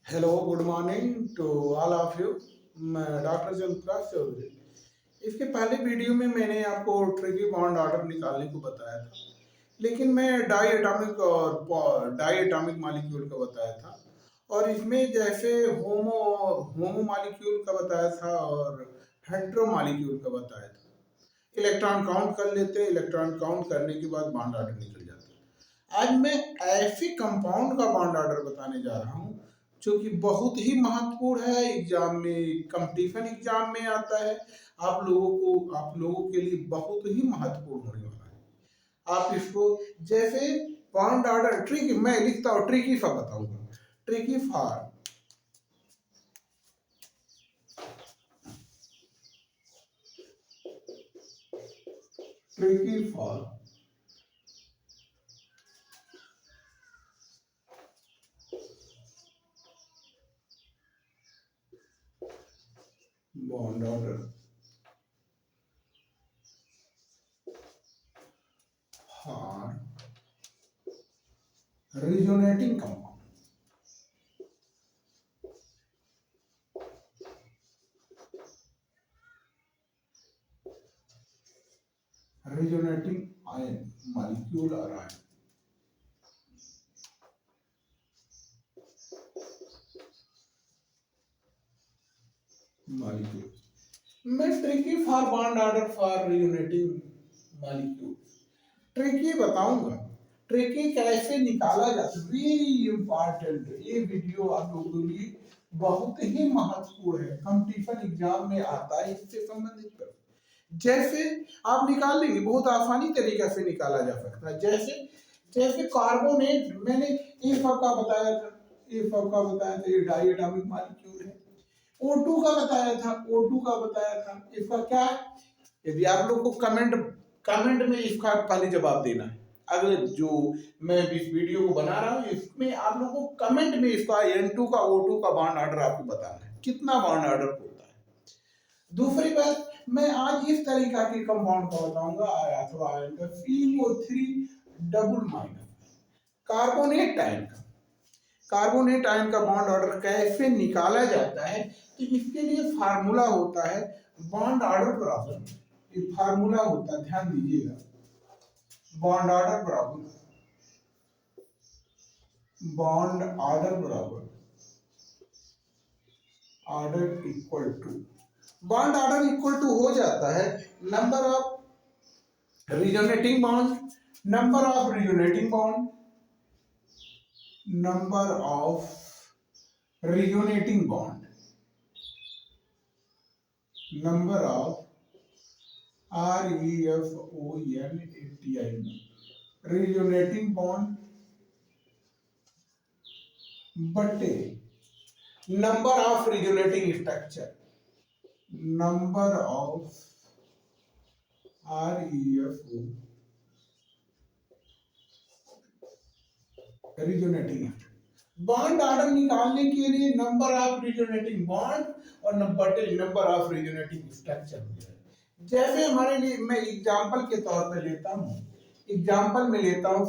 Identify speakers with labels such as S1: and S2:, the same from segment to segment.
S1: Hello good morning to all of you. मैं doctor Jayprakash Chaudhary. इसके पहले वीडियो में मैंने आपको ट्रिकी बॉन्ड ऑर्डर निकालने को बताया था, लेकिन मैं डाई एटॉमिक मॉलिक्यूल का बताया था। और इसमें जैसे होमो होमो मॉलिक्यूल का बताया था और हेट्रो मॉलिक्यूल का बताया था। इलेक्ट्रॉन काउंट कर लेते हैं, इलेक्ट्रॉन काउंट करने के बाद बॉन्ड ऑर्डर निकल जाता है। आज मैं ऐसे कंपाउंड का बॉन्ड ऑर्डर बताने जा रहा हूँ जो कि बहुत ही महत्वपूर्ण है, एग्जाम में, कंपटीशन एग्जाम में आता है। आप लोगों के लिए बहुत ही महत्वपूर्ण होने वाला है। आप इसको जैसे बॉन्ड ऑर्डर ट्रिक मैं लिखता हूँ, ट्रिकी फॉर बताऊंगा। Tricky for tricky for bond order for resonating compound. Resonating ion molecule और आयन मॉलिक्यूल। मैं tricky for bond order for resonating molecule tricky बताऊंगा। ट्रिकी कैसे निकाला जाता है, वेरी इंपॉर्टेंट। ये वीडियो आप लोगों के लिए बहुत ही महत्वपूर्ण है, कंपटीशन एग्जाम में आता है इससे संबंधित पर। जैसे आप निकाल लेंगे, बहुत आसानी तरीके से निकाला जा सकता है। जैसे जैसे कार्बोनेट मैंने ए का बताया था, ये डाई एटॉमिक मॉलिक्यूल है। O2 का बताया था, O2 का बताया था। इसका क्या है? यदि आप लोग को कमेंट कमेंट में इसका पहले जवाब देना है। अगले जो मैं इस वीडियो को बना रहा हूँ इसमें आप लोगों को कमेंट में इसका N2 का O2 का बॉन्ड ऑर्डर आपको बताना है, कितना बॉन्ड ऑर्डर होता है। दूसरी बात, मैं आज इस तरीका के कंपाउंड का बताऊंगा अथवा आयन का, CO3 double minus carbonate ion का। कार्बोनेट आयन का बॉन्ड ऑर्डर कैसे निकाला जाता है, तो इसके लिए फार्मूला होता है बॉन्ड ऑर्डर प्रॉब्लम। ये फार्मूला होता है, ध्यान दीजिएगा। Bond order problem, bond order बराबर order equal to, bond order equal to हो जाता है number of resonating bond, number of resonating bond, number of resonating bond, number of REFONATI resonating bond बटे number of resonating structure, number of REFO resonating. Bond order निकालने के लिए number of resonating bond और number of resonating structure. जैसे हमारे लिए मैं example के तौर पे लेता हूँ, एग्जांपल में लेता हूँ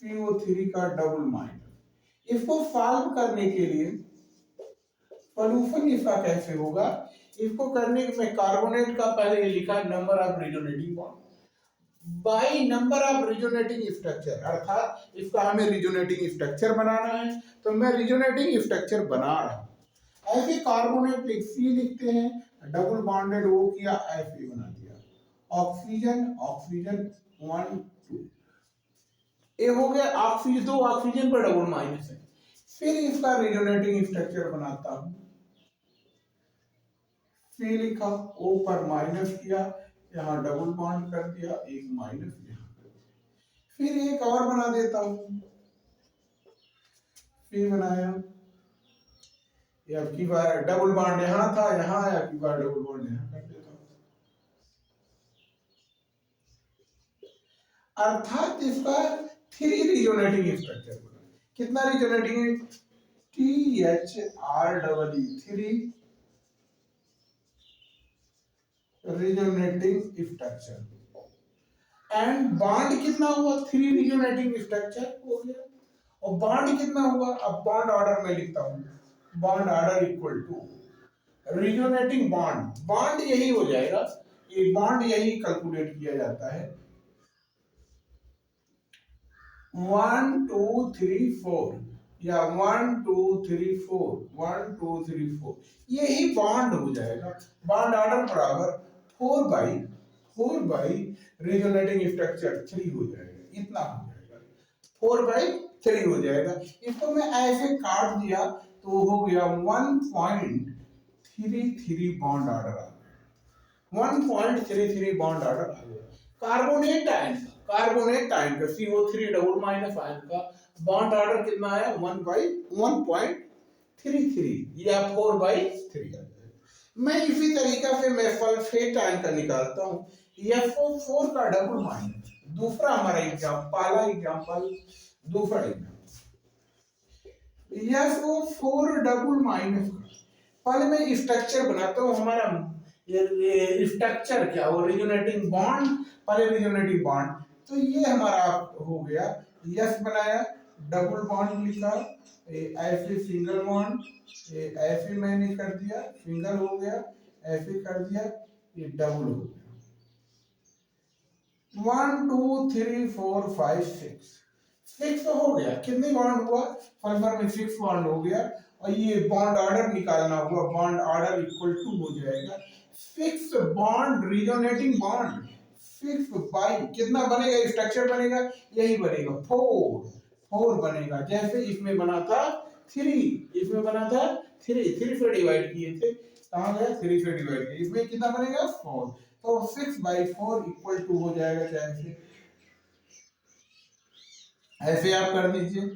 S1: CO3 का डबल माइनस। इसको सॉल्व करने के लिए सॉल्यूशन इसका कैसे होगा, इसको करने में कार्बोनेट का पहले लिखा number of resonating bond by number of resonating structure, अर्थात इसका हमें रिजोनेटिंग स्ट्रक्चर बनाना है, तो मैं रिजोनेटिंग स्ट्रक्चर बना रहा हूं। ऐसे कार्बोनेट सी लिखते हैं, डबल बॉन्डेड ओ किया, ऐसे बना दिया। ऑक्सीजन ऑक्सीजन 1 2, ये हो गया ऑक्सीजन, दो ऑक्सीजन पर डबल माइनस है। फिर इसका रिजोनेटिंग स्ट्रक्चर बनाता हूं, सी लिखा, ओ पर माइनस किया, यहाँ डबल बॉन्ड कर दिया, एक माइनस यहाँ कर दिया। फिर एक और बना देता हूं, फिर बनाया, या की बार डबल बॉन्ड यहाँ था, यहाँ या की बार डबल बॉन्ड यहाँ कर देता हूं। अर्थात इसका 3 रिजोनेटिंग स्ट्रक्चर बना। कितना resonating? THREE 3 resonating structure. And bond कितना हुआ? 3 रिजोनेटिंग स्ट्रक्चर हो गया। और बॉन्ड कितना हुआ, अब बॉन्ड ऑर्डर में लिखता हूं, bond order equal to resonating bond, bond यही हो जाएगा, ये बॉन्ड यही कैलकुलेट किया जाता है 1 2 3 4 या 1 2 3 4 1 2 3 4, यही बॉन्ड हो जाएगा। बॉन्ड ऑर्डर बराबर 4 बाई रिजोनेटिंग स्ट्रक्चर 3 हो जाएगा, इतना हो जाएगा, 4/3 हो जाएगा। इसको मैं ऐसे काट दिया तो हो गया 1.33 बॉन्ड ऑर्डर आ गया, 1.33 बॉन्ड ऑर्डर आ गया। कार्बोनेट आयन का CO3 डबल माइनस आयन का बॉन्ड ऑर्डर कितना है 1/1.33 या 4/3 आ जाएगा। मैं इसी तरीका से मैं सल्फेट आयन का निकालता हूँ, FO4 का डबल माइनस, दूसरा हमारा एग्जाम्पल, पहला एग्जाम्पल, दूसरा एग्जाम्पल FO4 डबल माइनस का, पहले मैं स्ट्रक्चर बनाता हूँ, हमारा ये स्ट्रक्चर क्या हो, रिजोनेटिंग बॉन्ड, पहले रिजोनेटिंग बॉन्ड, तो ये हमारा हो गया, यस बनाया, डबल बॉन्ड लिखा, ऐसे सिंगल बॉन्ड, ऐसे मैंने कर दिया, सिंगल हो गया, ऐसे कर दिया, ये डबल हो गया, 1 2 3 4 5 6 हो गया। कितने बॉन्ड हुआ, सल्फर में 6 बॉन्ड हो गया। और ये बॉन्ड ऑर्डर निकालना हुआ, बॉन्ड ऑर्डर इक्वल टू हो जाएगा 6 बॉन्ड रिजोनेटिंग बॉन्ड, 6 बाई कितना बनेगा, स्ट्रक्चर बनेगा यही बनेगा 4 बनेगा, जैसे इसमें बना था 3, इसमें बना था 3 से डिवाइड किए थे, कहाँ गया 3 से डिवाइड किए, इसमें कितना बनेगा 4, तो 6/4 इक्वल टू हो जाएगा, चाहे ऐसे आप कर दीजिए।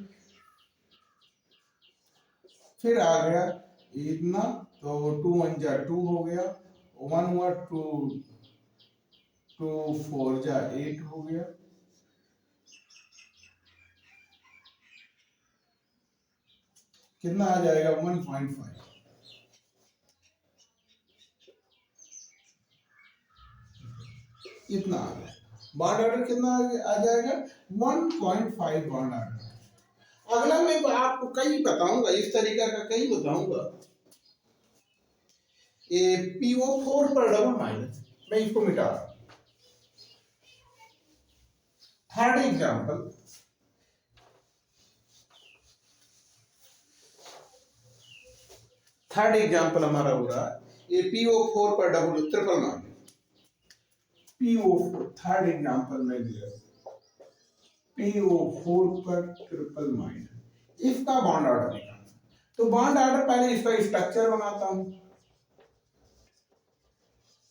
S1: फिर आ गया इतना, तो 2 1 जा 2 हो गया, 1 हुआ 2 2 4 जा 8 हो गया, कितना आ जाएगा 1.5, इतना आ गया। बॉन्ड ऑर्डर कितना आ जाएगा 1.5 बॉन्ड ऑर्डर। अगला मैं आपको कई बताऊंगा, इस तरीका का कई बताऊंगा, ये PO4 पर डबल माइनस, मैं इसको मिटा रहा हूं। थर्ड एग्जाम्पल हमारा हो रहा है, ये PO4 पर double triple minus, PO4 third example में दिया, PO4 पर ट्रिपल माइनस, इसका बॉन्ड ऑर्डर निकालना। तो बॉन्ड ऑर्डर पहले इसका स्ट्रक्चर बनाता हूं,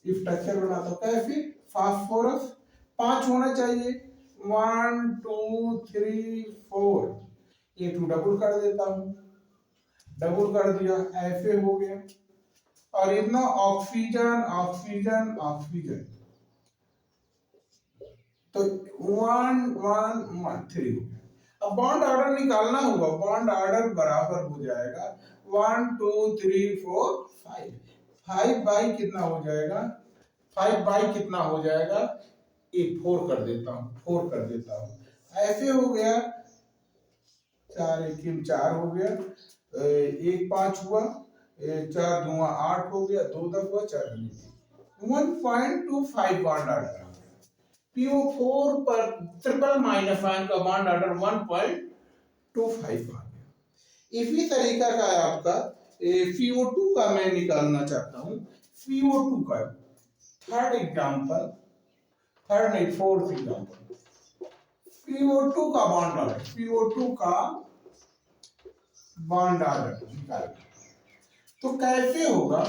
S1: कैसे, फास्फोरस 5 होना चाहिए, 1 2 3 4, ये 2 डबल कर देता हूं, डबल कर दिया, ऐसे हो गया, और इतना ऑक्सीजन ऑक्सीजन ऑक्सीजन, तो 1 1 1 3 हो गया। अब बॉन्ड ऑर्डर निकालना होगा, बॉन्ड ऑर्डर बराबर हो जाएगा 1 2 3 4 5, 5 बाई कितना हो जाएगा, 5 बाई कितना हो जाएगा, एक 4 कर देता हूँ, 4 कर देता हूँ, ऐसे हो गया, 4 1 4 हो गया, 1 5 हुआ, 4 2 8 हो गया, 2 10 हुआ, 4 1.25 बॉन्ड ऑर्डर। PO4 पर ट्रिपल माइनस आयन का बॉन्ड ऑर्डर 1.25 आ गया। इसी तरीका का है आपका CO2 का मैं निकालना चाहता हूँ, CO2 का थर्ड एग्जाम्पल, थर्ड नहीं फोर्थ एग्जाम्पल, CO2 का बॉन्ड ऑर्डर, CO2 का बॉन्ड ऑर्डर निकालना, तो कैसे होगा,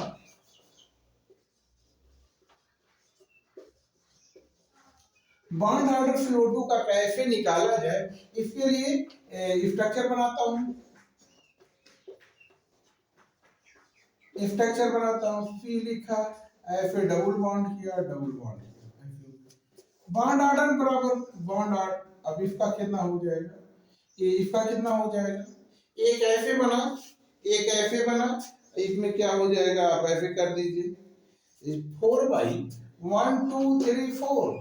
S1: बॉन्ड ऑर्डर CO2 का कैसे निकाला जाए, इसके लिए स्ट्रक्चर बनाता हूं, C लिखा, ऐसे डबल बॉन्ड किया, डबल बॉन्ड किया, बॉन्ड ऑर्डर बराबर बॉन्ड ऑर्डर, अब इसका कितना हो जाएगा, ये इसका कितना हो जाएगा, एक ऐसे बना, एक ऐसे बना, इसमें क्या हो जाएगा, आप ऐसे कर दीजिए, 4/1 2 3 4,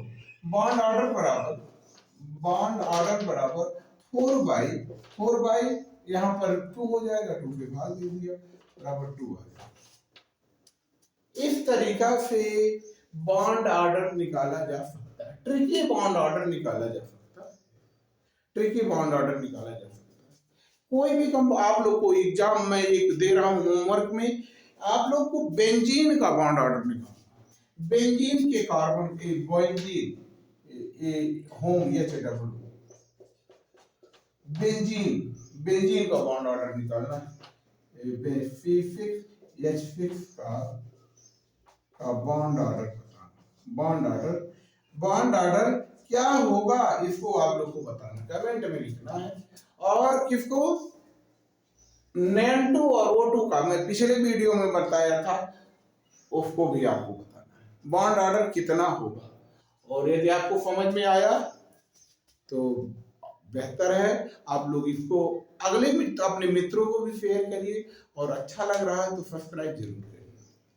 S1: बॉन्ड ऑर्डर बराबर 4 बाई यहाँ पर 2 हो जाएगा, 2 के भाग दे दिया बराबर 2 आ जाएगा। इस तरीका से बॉन्ड ऑर्डर निकाला जा सकता है, ट्रिकी बॉन्ड ऑर्डर निकाला जा सकता है, ट्रिकी बॉन्ड ऑर्डर निकाला जा सकता है। कोई भी आप लोग को एग्जाम में एक दे रहा हूं होमवर्क में, आप लोग को बेंजीन का बॉन्ड ऑर्डर निकालना, बेंजीन के कार्बन के benzene home H double benzene, benzene का बॉन्ड ऑर्डर निकालना है, C6H6 का बॉन्ड ऑर्डर बताना, बॉन्ड ऑर्डर क्या होगा इसको आप लोग को बताना, कमेंट में लिखना है। और किसको NAN2 और O2 का मैं पिछले वीडियो में बताया था, उसको भी आपको बताना है बॉन्ड ऑर्डर कितना होगा। और यदि आपको समझ में आया तो बेहतर है, आप लोग इसको अपने मित्रों को भी शेयर करिए, और अच्छा लग रहा है तो सब्सक्राइब जरूर करिए,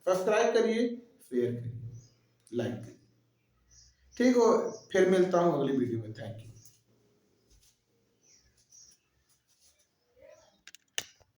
S1: सब्सक्राइब करिए, शेयर करिए, लाइक करिए। ठीक हो, फिर मिलता हूँ अगली वीडियो में। Thank you.